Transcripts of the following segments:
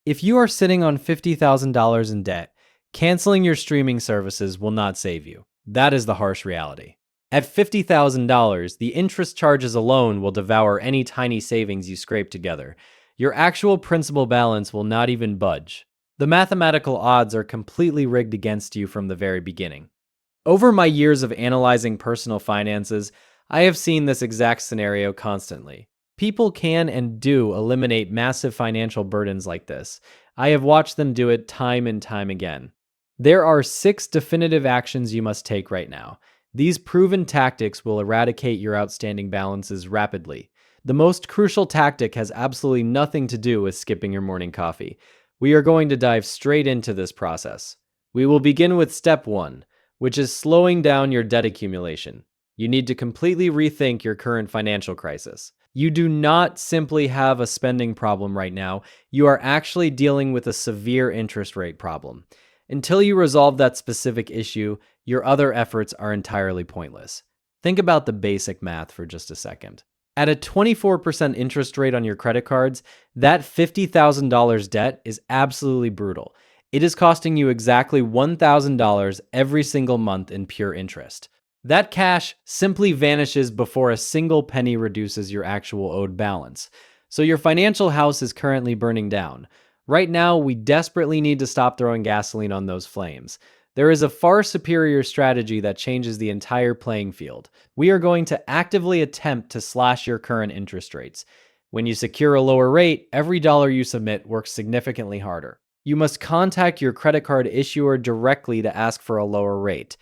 If you are sitting on $50,000 in debt, canceling your streaming services will not save you. That is the harsh reality. At $50,000, the interest charges alone will devour any tiny savings you scrape together. Your actual principal balance will not even budge. The mathematical odds are completely rigged against you from the very beginning. Over my years of analyzing personal finances, I have seen this exact scenario constantly. People can and do eliminate massive financial burdens like this. I have watched them do it time and time again. There are 6 definitive actions you must take right now. These proven tactics will eradicate your outstanding balances rapidly. The most crucial tactic has absolutely nothing to do with skipping your morning coffee. We are going to dive straight into this process. We will begin with step 1, which is slowing down your debt accumulation. You need to completely rethink your current financial crisis. You do not simply have a spending problem right now, you are actually dealing with a severe interest rate problem. Until you resolve that specific issue, your other efforts are entirely pointless. Think about the basic math for just a second. At a 24% interest rate on your credit cards, that $50,000 debt is absolutely brutal. It is costing you exactly $1,000 every single month in pure interest. That cash simply vanishes before a single penny reduces your actual owed balance. So your financial house is currently burning down. Right now, we desperately need to stop throwing gasoline on those flames. There is a far superior strategy that changes the entire playing field. We are going to actively attempt to slash your current interest rates. When you secure a lower rate, every dollar you submit works significantly harder. You must contact your credit card issuer directly to ask for a lower rate.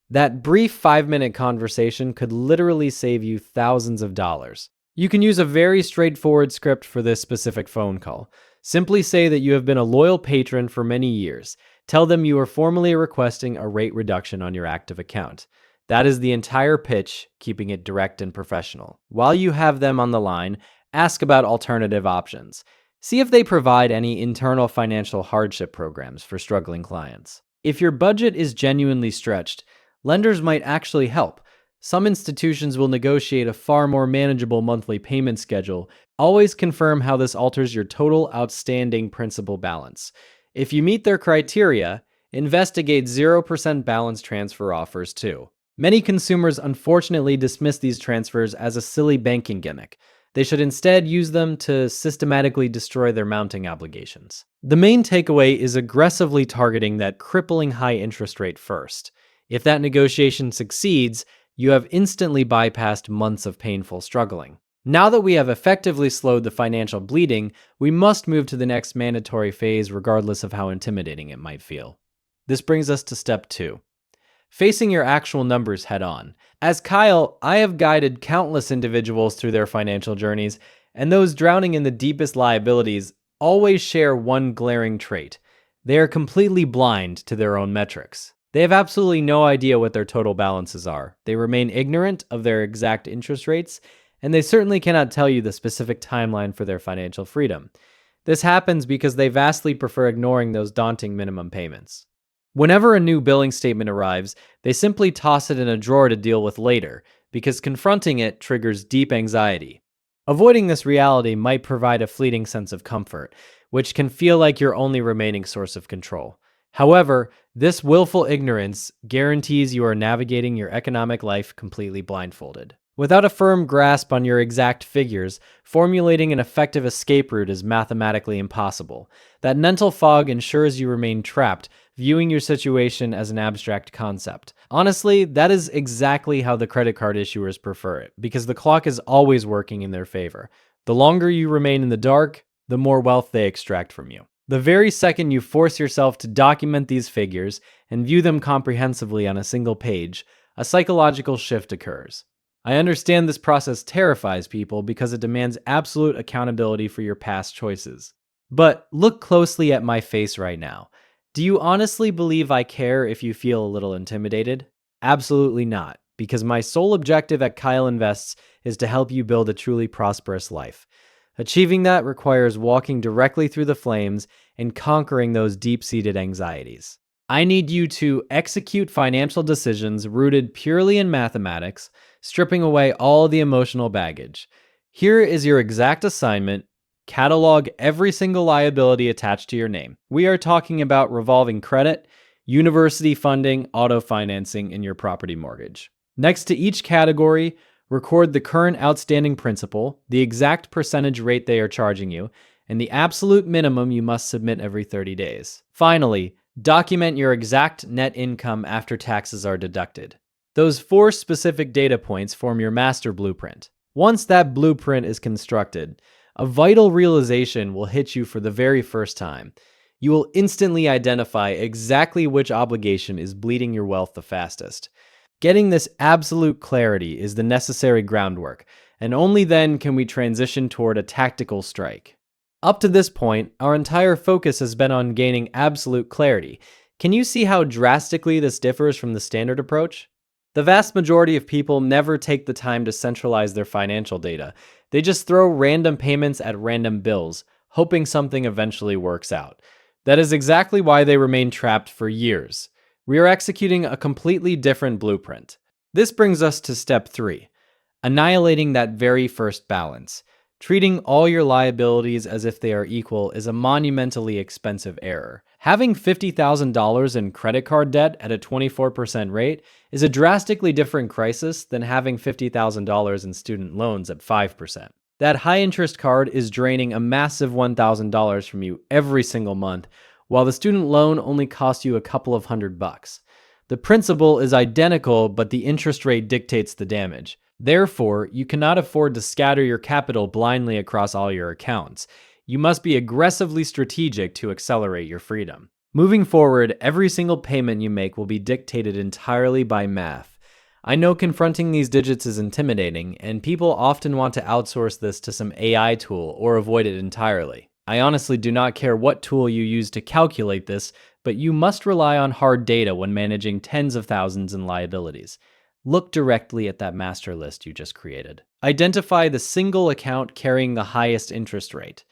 That brief 5-minute conversation could literally save you thousands of dollars. You can use a very straightforward script for this specific phone call. Simply say that you have been a loyal patron for many years. Tell them you are formally requesting a rate reduction on your active account. That is the entire pitch, keeping it direct and professional. While you have them on the line, ask about alternative options. See if they provide any internal financial hardship programs for struggling clients. If your budget is genuinely stretched, lenders might actually help. Some institutions will negotiate a far more manageable monthly payment schedule. Always confirm how this alters your total outstanding principal balance. If you meet their criteria, investigate 0% balance transfer offers too. Many consumers unfortunately dismiss these transfers as a silly banking gimmick. They should instead use them to systematically destroy their mounting obligations. The main takeaway is aggressively targeting that crippling high interest rate first. If that negotiation succeeds, you have instantly bypassed months of painful struggling. Now that we have effectively slowed the financial bleeding, we must move to the next mandatory phase regardless of how intimidating it might feel. This brings us to step 2. Facing your actual numbers head on. As Kyle, I have guided countless individuals through their financial journeys, and those drowning in the deepest liabilities always share one glaring trait. They are completely blind to their own metrics. They have absolutely no idea what their total balances are. They remain ignorant of their exact interest rates, and they certainly cannot tell you the specific timeline for their financial freedom. This happens because they vastly prefer ignoring those daunting minimum payments. Whenever a new billing statement arrives, they simply toss it in a drawer to deal with later, because confronting it triggers deep anxiety. Avoiding this reality might provide a fleeting sense of comfort, which can feel like your only remaining source of control. However, this willful ignorance guarantees you are navigating your economic life completely blindfolded. Without a firm grasp on your exact figures, formulating an effective escape route is mathematically impossible. That mental fog ensures you remain trapped, viewing your situation as an abstract concept. Honestly, that is exactly how the credit card issuers prefer it, because the clock is always working in their favor. The longer you remain in the dark, the more wealth they extract from you. The very second you force yourself to document these figures and view them comprehensively on a single page, a psychological shift occurs. I understand this process terrifies people because it demands absolute accountability for your past choices. But look closely at my face right now. Do you honestly believe I care if you feel a little intimidated? Absolutely not, because my sole objective at Kyle Invests is to help you build a truly prosperous life. Achieving that requires walking directly through the flames and conquering those deep-seated anxieties. I need you to execute financial decisions rooted purely in mathematics, stripping away all the emotional baggage. Here is your exact assignment. Catalog every single liability attached to your name. We are talking about revolving credit, university funding, auto financing, and your property mortgage. Next to each category, record the current outstanding principal, the exact percentage rate they are charging you, and the absolute minimum you must submit every 30 days. Finally, document your exact net income after taxes are deducted. Those 4 specific data points form your master blueprint. Once that blueprint is constructed, a vital realization will hit you for the very first time. You will instantly identify exactly which obligation is bleeding your wealth the fastest. Getting this absolute clarity is the necessary groundwork, and only then can we transition toward a tactical strike. Up to this point, our entire focus has been on gaining absolute clarity. Can you see how drastically this differs from the standard approach? The vast majority of people never take the time to centralize their financial data. They just throw random payments at random bills, hoping something eventually works out. That is exactly why they remain trapped for years. We are executing a completely different blueprint. This brings us to step 3, annihilating that very first balance. Treating all your liabilities as if they are equal is a monumentally expensive error. Having $50,000 in credit card debt at a 24% rate is a drastically different crisis than having $50,000 in student loans at 5%. That high-interest card is draining a massive $1,000 from you every single month, while the student loan only costs you a couple of $100. The principal is identical, but the interest rate dictates the damage. Therefore, you cannot afford to scatter your capital blindly across all your accounts. You must be aggressively strategic to accelerate your freedom. Moving forward, every single payment you make will be dictated entirely by math. I know confronting these digits is intimidating, and people often want to outsource this to some AI tool or avoid it entirely. I honestly do not care what tool you use to calculate this, but you must rely on hard data when managing tens of thousands in liabilities. Look directly at that master list you just created. Identify the single account carrying the highest interest rate.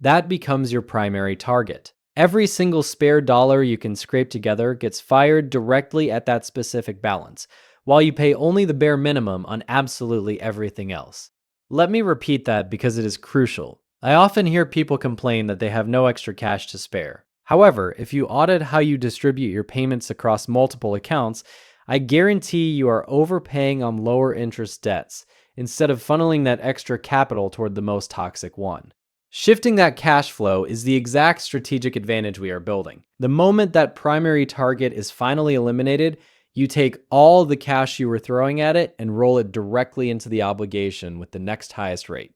That becomes your primary target. Every single spare dollar you can scrape together gets fired directly at that specific balance, while you pay only the bare minimum on absolutely everything else. Let me repeat that because it is crucial. I often hear people complain that they have no extra cash to spare. However, if you audit how you distribute your payments across multiple accounts, I guarantee you are overpaying on lower interest debts instead of funneling that extra capital toward the most toxic one. Shifting that cash flow is the exact strategic advantage we are building. The moment that primary target is finally eliminated, you take all the cash you were throwing at it and roll it directly into the obligation with the next highest rate.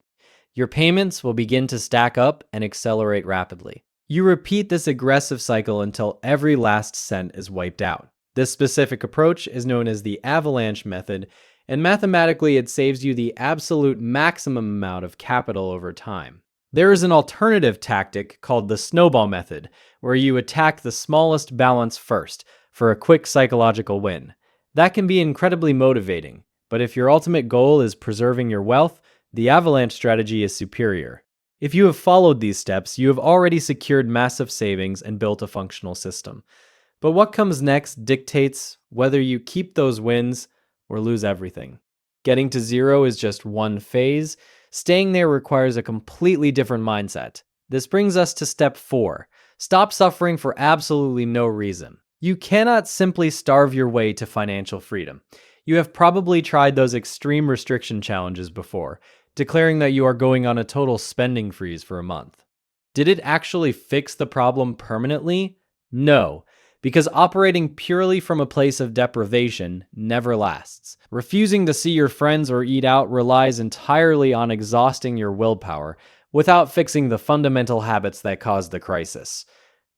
Your payments will begin to stack up and accelerate rapidly. You repeat this aggressive cycle until every last cent is wiped out. This specific approach is known as the avalanche method, and mathematically it saves you the absolute maximum amount of capital over time. There is an alternative tactic called the snowball method, where you attack the smallest balance first for a quick psychological win. That can be incredibly motivating, but if your ultimate goal is preserving your wealth, the avalanche strategy is superior. If you have followed these steps, you have already secured massive savings and built a functional system. But what comes next dictates whether you keep those wins or lose everything. Getting to zero is just one phase. Staying there requires a completely different mindset. This brings us to step 4. Stop suffering for absolutely no reason. You cannot simply starve your way to financial freedom. You have probably tried those extreme restriction challenges before, declaring that you are going on a total spending freeze for a month. Did it actually fix the problem permanently? No. Because operating purely from a place of deprivation never lasts. Refusing to see your friends or eat out relies entirely on exhausting your willpower without fixing the fundamental habits that caused the crisis.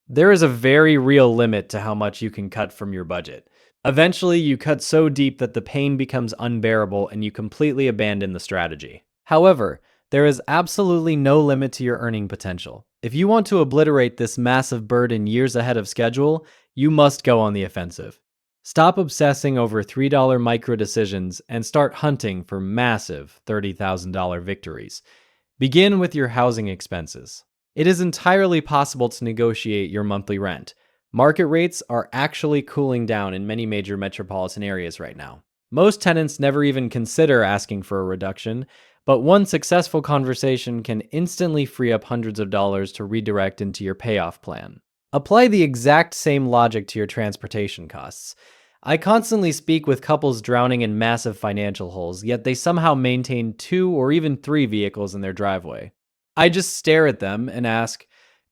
There is a very real limit to how much you can cut from your budget. Eventually, you cut so deep that the pain becomes unbearable and you completely abandon the strategy. However, there is absolutely no limit to your earning potential. If you want to obliterate this massive burden years ahead of schedule, you must go on the offensive. Stop obsessing over $3 micro decisions and start hunting for massive $30,000 victories. Begin with your housing expenses. It is entirely possible to negotiate your monthly rent. Market rates are actually cooling down in many major metropolitan areas right now. Most tenants never even consider asking for a reduction, But one successful conversation can instantly free up hundreds of dollars to redirect into your payoff plan. Apply the exact same logic to your transportation costs. I constantly speak with couples drowning in massive financial holes, yet they somehow maintain 2 or even 3 vehicles in their driveway. I just stare at them and ask,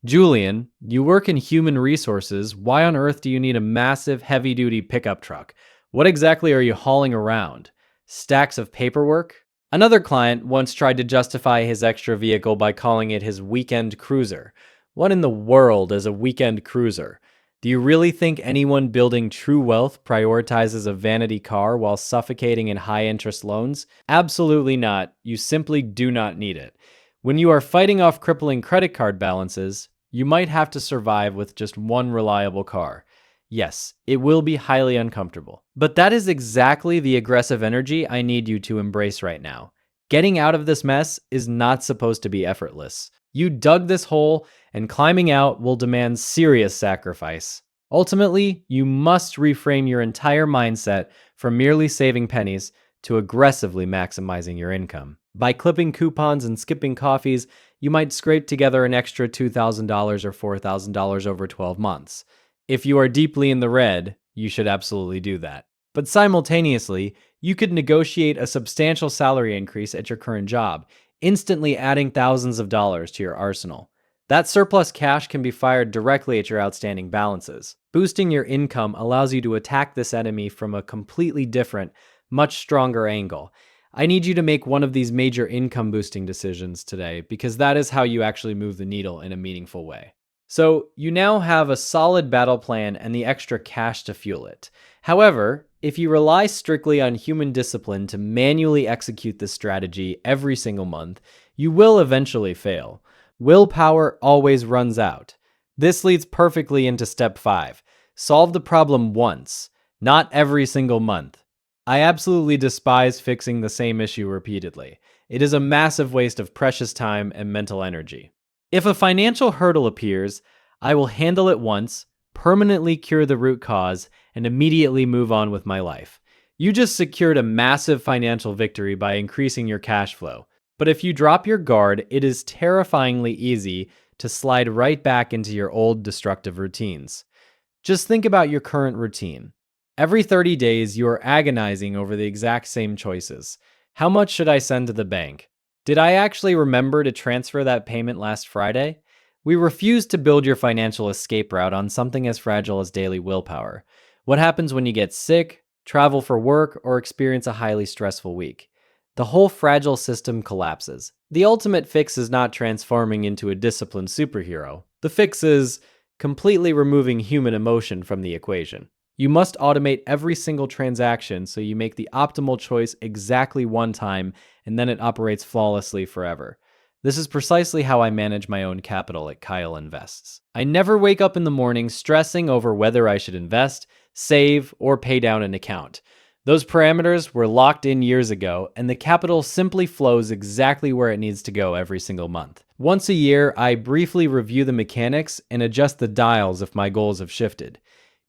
Julian, you work in human resources. Why on earth do you need a massive, heavy-duty pickup truck? What exactly are you hauling around? Stacks of paperwork? Another client once tried to justify his extra vehicle by calling it his weekend cruiser. What in the world is a weekend cruiser? Do you really think anyone building true wealth prioritizes a vanity car while suffocating in high-interest loans? Absolutely not. You simply do not need it. When you are fighting off crippling credit card balances, you might have to survive with just one reliable car. Yes, it will be highly uncomfortable. But that is exactly the aggressive energy I need you to embrace right now. Getting out of this mess is not supposed to be effortless. You dug this hole, and climbing out will demand serious sacrifice. Ultimately, you must reframe your entire mindset from merely saving pennies to aggressively maximizing your income. By clipping coupons and skipping coffees, you might scrape together an extra $2,000 or $4,000 over 12 months. If you are deeply in the red, you should absolutely do that. But simultaneously, you could negotiate a substantial salary increase at your current job, instantly adding thousands of dollars to your arsenal. That surplus cash can be fired directly at your outstanding balances. Boosting your income allows you to attack this enemy from a completely different, much stronger angle. I need you to make one of these major income boosting decisions today because that is how you actually move the needle in a meaningful way. So you now have a solid battle plan and the extra cash to fuel it. However, if you rely strictly on human discipline to manually execute this strategy every single month, you will eventually fail. Willpower always runs out. This leads perfectly into step 5. Solve the problem once, not every single month. I absolutely despise fixing the same issue repeatedly. It is a massive waste of precious time and mental energy. If a financial hurdle appears, I will handle it once, permanently cure the root cause, and immediately move on with my life. You just secured a massive financial victory by increasing your cash flow. But if you drop your guard, it is terrifyingly easy to slide right back into your old destructive routines. Just think about your current routine. Every 30 days, you are agonizing over the exact same choices. How much should I send to the bank? Did I actually remember to transfer that payment last Friday? We refuse to build your financial escape route on something as fragile as daily willpower. What happens when you get sick, travel for work, or experience a highly stressful week? The whole fragile system collapses. The ultimate fix is not transforming into a disciplined superhero. The fix is completely removing human emotion from the equation. You must automate every single transaction so you make the optimal choice exactly one time and then it operates flawlessly forever. This is precisely how I manage my own capital at Kyle Invests. I never wake up in the morning stressing over whether I should invest, save, or pay down an account. Those parameters were locked in years ago, and the capital simply flows exactly where it needs to go every single month. Once a year, I briefly review the mechanics and adjust the dials if my goals have shifted.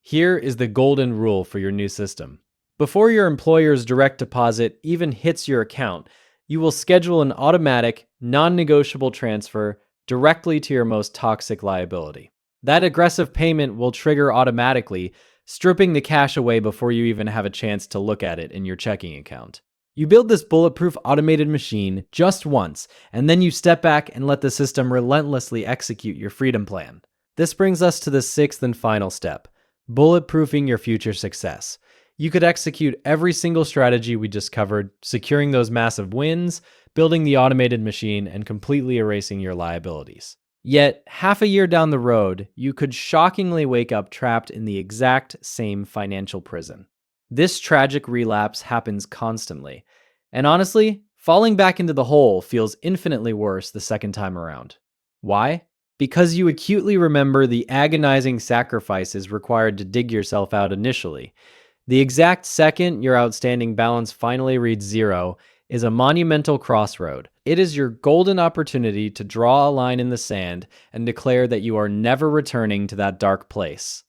Here is the golden rule for your new system. Before your employer's direct deposit even hits your account, you will schedule an automatic, non-negotiable transfer directly to your most toxic liability. That aggressive payment will trigger automatically, stripping the cash away before you even have a chance to look at it in your checking account. You build this bulletproof automated machine just once, and then you step back and let the system relentlessly execute your freedom plan. This brings us to the 6th and final step. Bulletproofing your future success. You could execute every single strategy we just covered, securing those massive wins, building the automated machine, and completely erasing your liabilities. Yet, half a year down the road, you could shockingly wake up trapped in the exact same financial prison. This tragic relapse happens constantly. And honestly, falling back into the hole feels infinitely worse the second time around. Why? Because you acutely remember the agonizing sacrifices required to dig yourself out initially. The exact second your outstanding balance finally reads 0 is a monumental crossroad. It is your golden opportunity to draw a line in the sand and declare that you are never returning to that dark place.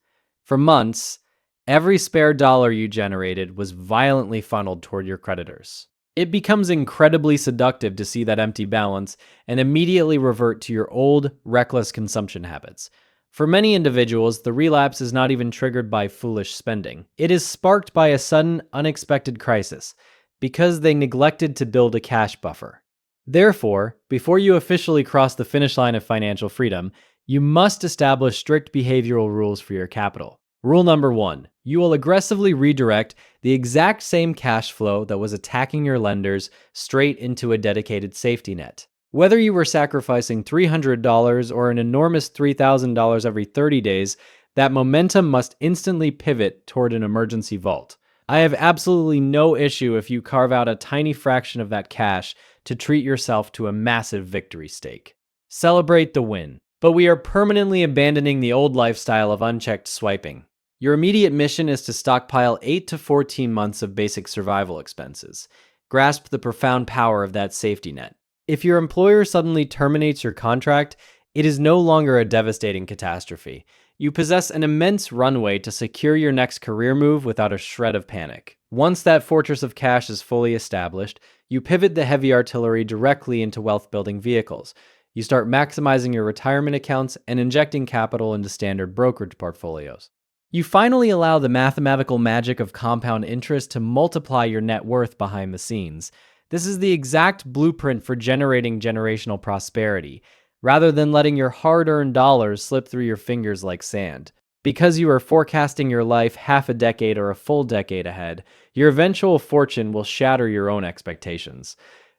For months, every spare dollar you generated was violently funneled toward your creditors. It becomes incredibly seductive to see that empty balance and immediately revert to your old, reckless consumption habits. For many individuals, the relapse is not even triggered by foolish spending. It is sparked by a sudden, unexpected crisis because they neglected to build a cash buffer. Therefore, before you officially cross the finish line of financial freedom, you must establish strict behavioral rules for your capital. Rule number 1, you will aggressively redirect the exact same cash flow that was attacking your lenders straight into a dedicated safety net. Whether you were sacrificing $300 or an enormous $3,000 every 30 days, that momentum must instantly pivot toward an emergency vault. I have absolutely no issue if you carve out a tiny fraction of that cash to treat yourself to a massive victory stake. Celebrate the win. But we are permanently abandoning the old lifestyle of unchecked swiping. Your immediate mission is to stockpile 8 to 14 months of basic survival expenses. Grasp the profound power of that safety net. If your employer suddenly terminates your contract, it is no longer a devastating catastrophe. You possess an immense runway to secure your next career move without a shred of panic. Once that fortress of cash is fully established, you pivot the heavy artillery directly into wealth-building vehicles. You start maximizing your retirement accounts and injecting capital into standard brokerage portfolios. You finally allow the mathematical magic of compound interest to multiply your net worth behind the scenes. This is the exact blueprint for generating generational prosperity, rather than letting your hard-earned dollars slip through your fingers like sand. Because you are forecasting your life half a decade or a full decade ahead, your eventual fortune will shatter your own expectations.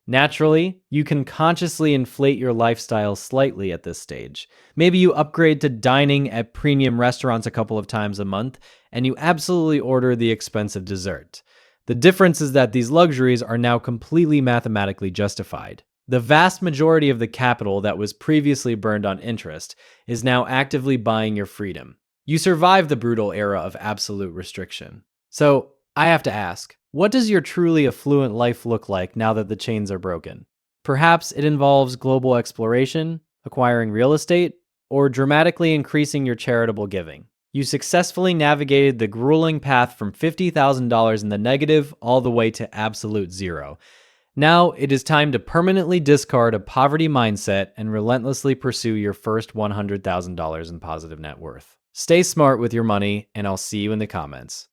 Naturally, you can consciously inflate your lifestyle slightly at this stage. Maybe you upgrade to dining at premium restaurants a couple of times a month, and you absolutely order the expensive dessert. The difference is that these luxuries are now completely mathematically justified. The vast majority of the capital that was previously burned on interest is now actively buying your freedom. You survived the brutal era of absolute restriction. So, I have to ask, what does your truly affluent life look like now that the chains are broken? Perhaps it involves global exploration, acquiring real estate, or dramatically increasing your charitable giving. You successfully navigated the grueling path from $50,000 in the negative all the way to absolute zero. Now it is time to permanently discard a poverty mindset and relentlessly pursue your first $100,000 in positive net worth. Stay smart with your money, and I'll see you in the comments.